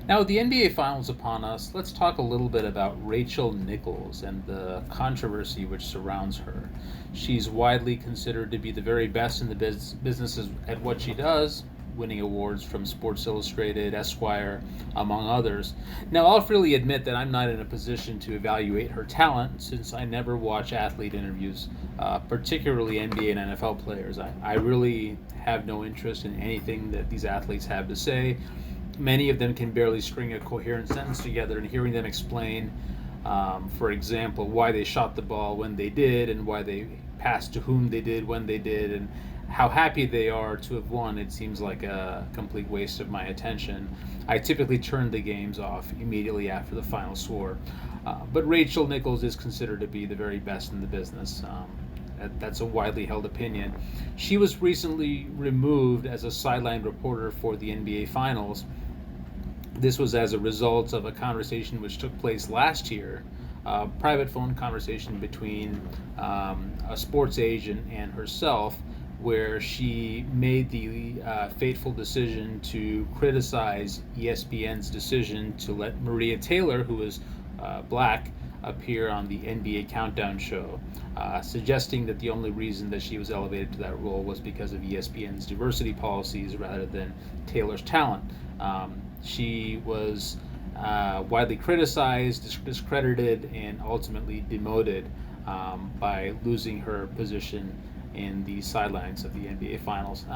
Now, with the NBA Finals upon us, let's talk a little bit about Rachel Nichols and the controversy which surrounds her. She's widely considered to be the very best in the business at what she does, winning awards from Sports Illustrated, Esquire, among others. Now, I'll freely admit that I'm not in a position to evaluate her talent since I never watch athlete interviews, particularly NBA and NFL players. I really have no interest in anything that these athletes have to say. Many of them can barely string a coherent sentence together, and hearing them explain, for example, why they shot the ball when they did, and why they passed to whom they did when they did, and how happy they are to have won, it seems like a complete waste of my attention. I typically turn the games off immediately after the final score. But Rachel Nichols is considered to be the very best in the business. That's a widely held opinion. She was recently removed as a sideline reporter for the NBA Finals. This was as a result of a conversation which took place last year, a private phone conversation between a sports agent and herself, where she made the fateful decision to criticize ESPN's decision to let Maria Taylor, who is black, appear on the NBA Countdown show, suggesting that the only reason that she was elevated to that role was because of ESPN's diversity policies rather than Taylor's talent. She was widely criticized, discredited, and ultimately demoted by losing her position in the sidelines of the NBA Finals.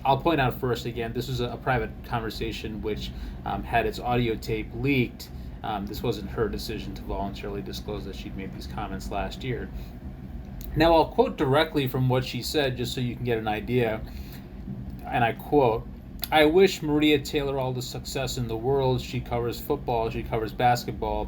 I'll point out first again, this was a private conversation which had its audio tape leaked. This wasn't her decision to voluntarily disclose that she'd made these comments last year. Now, I'll quote directly from what she said just so you can get an idea. And I quote, "I wish Maria Taylor all the success in the world. She covers football, she covers basketball.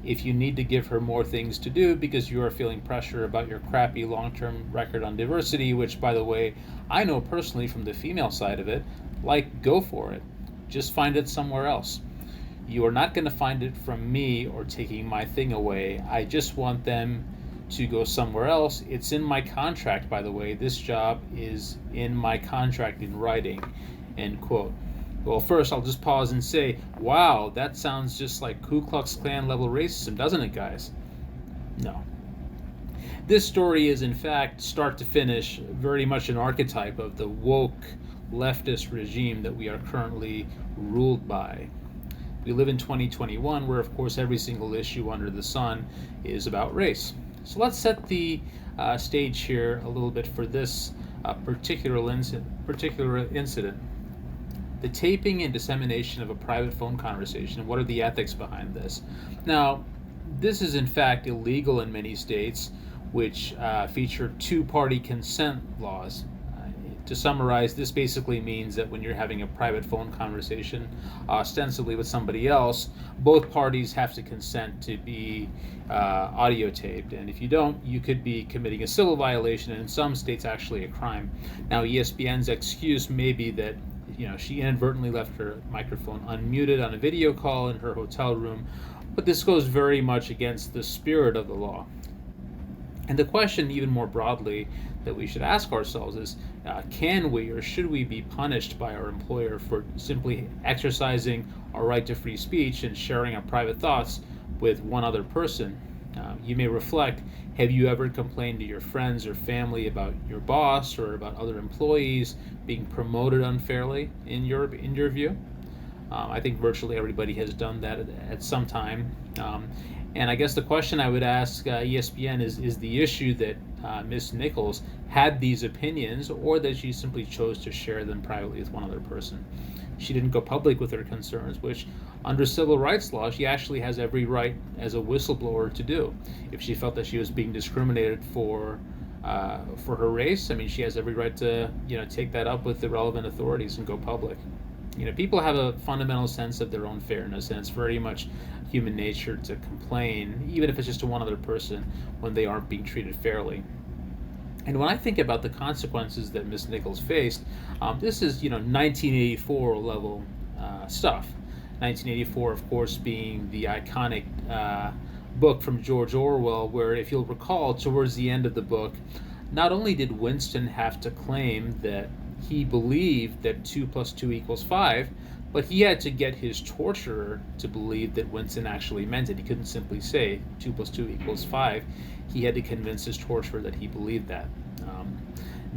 If you need to give her more things to do because you are feeling pressure about your crappy long-term record on diversity, which, by the way, I know personally from the female side of it, like, go for it. Just find it somewhere else. You are not going to find it from me or taking my thing away. I just want them to go somewhere else. It's in my contract, by the way. This job is in my contract in writing," end quote. Well, first, I'll just pause and say, wow, that sounds just like Ku Klux Klan level racism, doesn't it, guys? No. This story is, in fact, start to finish, very much an archetype of the woke leftist regime that we are currently ruled by. We live in 2021, where, of course, every single issue under the sun is about race. So let's set the stage here a little bit for this particular incident. The taping and dissemination of a private phone conversation. What are the ethics behind this? Now, this is in fact illegal in many states, which feature two-party consent laws. To summarize, this basically means that when you're having a private phone conversation, ostensibly with somebody else, both parties have to consent to be audio taped. And if you don't, you could be committing a civil violation, and in some states, actually a crime. Now, ESPN's excuse may be that she inadvertently left her microphone unmuted on a video call in her hotel room, but this goes very much against the spirit of the law. And the question, even more broadly, that we should ask ourselves is, can we or should we be punished by our employer for simply exercising our right to free speech and sharing our private thoughts with one other person? You may reflect, have you ever complained to your friends or family about your boss or about other employees being promoted unfairly in your view? I think virtually everybody has done that at some time. And I guess the question I would ask ESPN is the issue that Ms. Nichols had these opinions, or that she simply chose to share them privately with one other person. She didn't go public with her concerns, which under civil rights law, she actually has every right as a whistleblower to do. If she felt that she was being discriminated for her race, I mean, she has every right to take that up with the relevant authorities and go public. People have a fundamental sense of their own fairness, and it's very much human nature to complain, even if it's just to one other person, when they aren't being treated fairly. And when I think about the consequences that Ms. Nichols faced, this is 1984 level stuff. 1984, of course, being the iconic book from George Orwell, where, if you'll recall, towards the end of the book, not only did Winston have to claim that he believed that 2 + 2 = 5, But he had to get his torturer to believe that Winston actually meant it. He couldn't simply say 2 plus 2 equals 5. He had to convince his torturer that he believed that.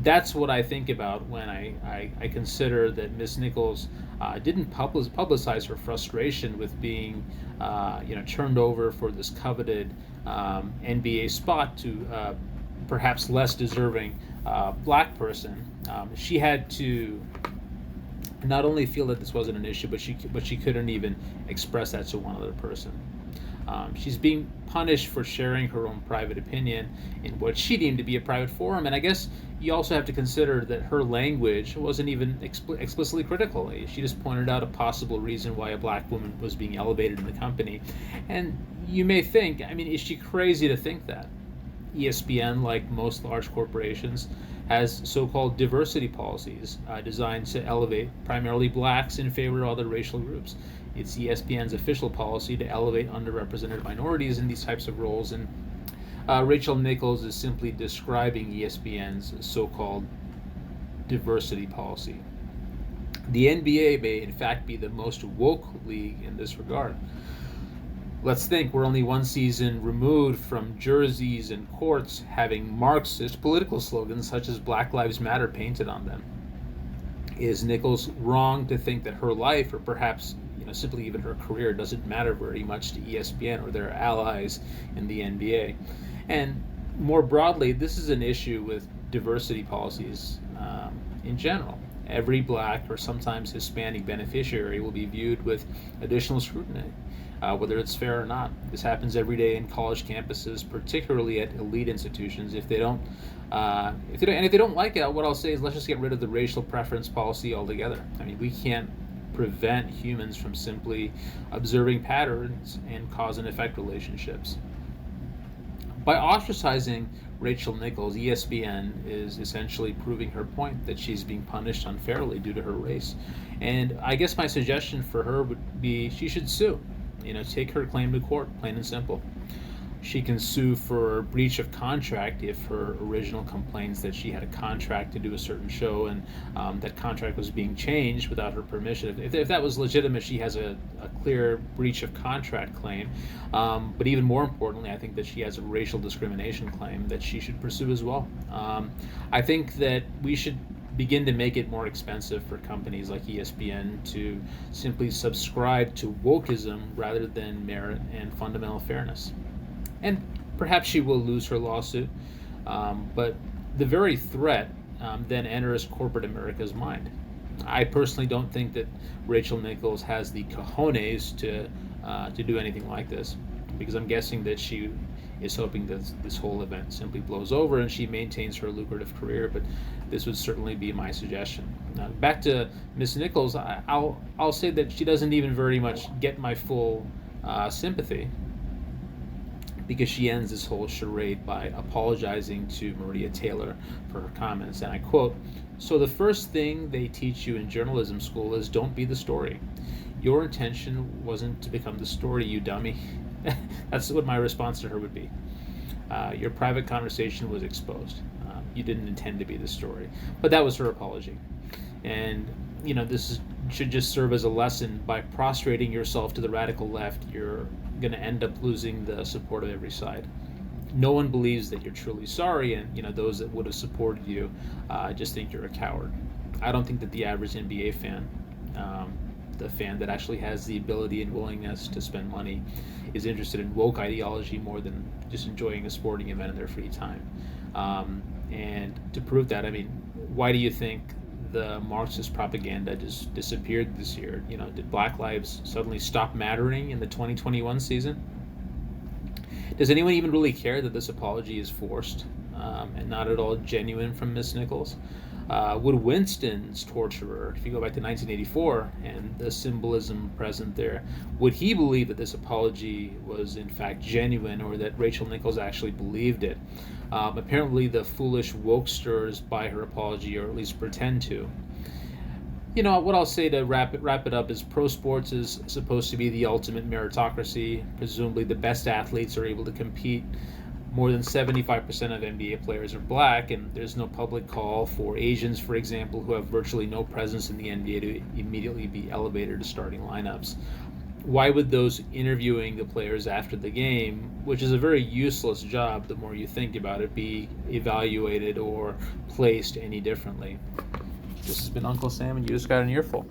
That's what I think about when I consider that Miss Nichols didn't publicize her frustration with being turned over for this coveted NBA spot to perhaps less deserving black person. She had to not only feel that this wasn't an issue, but she couldn't even express that to one other person. She's being punished for sharing her own private opinion in what she deemed to be a private forum, and I guess you also have to consider that her language wasn't even explicitly critical. She just pointed out a possible reason why a black woman was being elevated in the company, and you may think, I mean, is she crazy to think that? ESPN, like most large corporations, has so-called diversity policies designed to elevate primarily blacks in favor of other racial groups. It's ESPN's official policy to elevate underrepresented minorities in these types of roles, and Rachel Nichols is simply describing ESPN's so-called diversity policy. The NBA may in fact be the most woke league in this regard. Let's think, we're only one season removed from jerseys and courts having Marxist political slogans such as Black Lives Matter painted on them. Is Nichols wrong to think that her life, or perhaps simply even her career, doesn't matter very much to ESPN or their allies in the NBA? And more broadly, this is an issue with diversity policies in general. Every black or sometimes Hispanic beneficiary will be viewed with additional scrutiny, whether it's fair or not. This happens every day in college campuses, particularly at elite institutions. If they don't like it, what I'll say is let's just get rid of the racial preference policy altogether. I mean, we can't prevent humans from simply observing patterns and cause and effect relationships. By ostracizing Rachel Nichols, ESPN is essentially proving her point that she's being punished unfairly due to her race. And I guess my suggestion for her would be she should sue. Take her claim to court, plain and simple. She can sue for breach of contract if her original complains that she had a contract to do a certain show and that contract was being changed without her permission. If that was legitimate, she has a clear breach of contract claim. But even more importantly, I think that she has a racial discrimination claim that she should pursue as well. I think that we should begin to make it more expensive for companies like ESPN to simply subscribe to wokeism rather than merit and fundamental fairness. And perhaps she will lose her lawsuit, but the very threat then enters corporate America's mind. I personally don't think that Rachel Nichols has the cojones to do anything like this, because I'm guessing that she is hoping that this whole event simply blows over and she maintains her lucrative career. But this would certainly be my suggestion. Now, back to Miss Nichols, I'll say that she doesn't even very much get my full sympathy, because she ends this whole charade by apologizing to Maria Taylor for her comments. And I quote, "So the first thing they teach you in journalism school is don't be the story. Your intention wasn't to become the story, you dummy." That's what my response to her would be. Your private conversation was exposed. You didn't intend to be the story. But that was her apology. And, this should just serve as a lesson. By prostrating yourself to the radical left, you're going to end up losing the support of every side. No one believes that you're truly sorry, and those that would have supported you just think you're a coward. I don't think that the average NBA fan, the fan that actually has the ability and willingness to spend money, is interested in woke ideology more than just enjoying a sporting event in their free time. And to prove that, why do you think the Marxist propaganda just disappeared this year? Did Black lives suddenly stop mattering in the 2021 season? Does anyone even really care that this apology is forced and not at all genuine from Miss Nichols? Would Winston's torturer, if you go back to 1984 and the symbolism present there, would he believe that this apology was in fact genuine, or that Rachel Nichols actually believed it? Apparently the foolish wokesters buy her apology, or at least pretend to. What I'll say to wrap it up is pro sports is supposed to be the ultimate meritocracy. Presumably the best athletes are able to compete more than 75% of NBA players are black, and there's no public call for Asians, for example, who have virtually no presence in the NBA to immediately be elevated to starting lineups. Why would those interviewing the players after the game, which is a very useless job the more you think about it, be evaluated or placed any differently? This has been Uncle Sam, and you just got an earful.